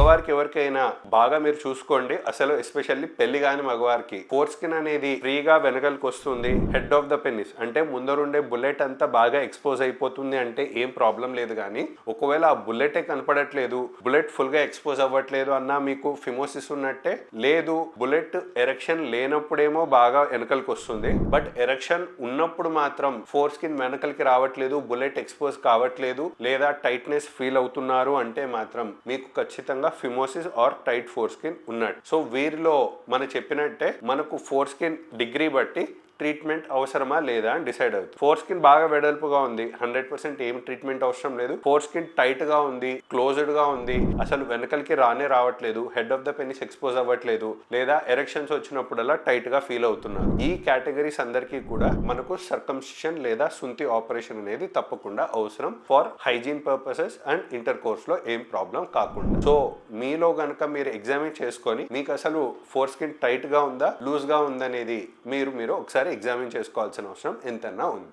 మగవారికి ఎవరికైనా బాగా మీరు చూసుకోండి, అసలు ఎస్పెషల్లీ పెళ్లి కాని మగవారికి ఫోర్ స్కిన్ అనేది ఫ్రీగా వెనకలకు వస్తుంది. హెడ్ ఆఫ్ ద పెనిస్ అంటే ముందరుండే బుల్లెట్ అంతా బాగా ఎక్స్పోజ్ అయిపోతుంది అంటే ఏం ప్రాబ్లం లేదు. కానీ ఒకవేళ ఆ బుల్లెటే కనపడట్లేదు, బుల్లెట్ ఫుల్ గా ఎక్స్పోజ్ అవ్వట్లేదు అన్నా మీకు ఫిమోసిస్ ఉన్నట్టే. లేదు, బుల్లెట్ ఎరెక్షన్ లేనప్పుడేమో బాగా వెనకలకు వస్తుంది, బట్ ఎరెక్షన్ ఉన్నప్పుడు మాత్రం ఫోర్ స్కిన్ వెనకలకి రావట్లేదు, బుల్లెట్ ఎక్స్పోజ్ కావట్లేదు, లేదా టైట్నెస్ ఫీల్ అవుతున్నారు అంటే మాత్రం మీకు ఖచ్చితంగా phimosis or tight foreskin ఉన్నట్టు. సో వీరిలో మనం చెప్పినట్టే మనకు ఫోర్ స్కిన్ డిగ్రీ బట్టి ట్రీట్మెంట్ అవసరమా లేదా అని డిసైడ్ అవుతుంది. ఫోర్ స్కిన్ బాగా వెడల్పుగా ఉంది, 100% ఏం ట్రీట్మెంట్ అవసరం లేదు. ఫోర్ స్కిన్ టైట్ గా ఉంది, క్లోజ్డ్ గా ఉంది, అసలు వెనకలకి రావట్లేదు, head of the penis expose అవ్వట్లేదు, లేదా ఎరెక్షన్స్ వచ్చినప్పుడల్లా టైట్ గా ఫీల్ అవుతున్నారు. ఈ కేటగిరీస్ అందరికీ కూడా మనకు సర్కంసిషన్ లేదా సుంతి ఆపరేషన్ అనేది తప్పకుండా అవసరం for hygiene purposes and inter course లో ఏం ప్రాబ్లం కాకుండా. సో మీలో గనక మీరు ఎగ్జామిన్ చేసుకొని మీకు అసలు ఫోర్ స్కిన్ టైట్ గా ఉందా, లూజ్ గా ఉందనేది మీరు ఒకసారి ఎగ్జామిన్ చేసుకోవాల్సిన అవసరం ఎంతైనా ఉంది.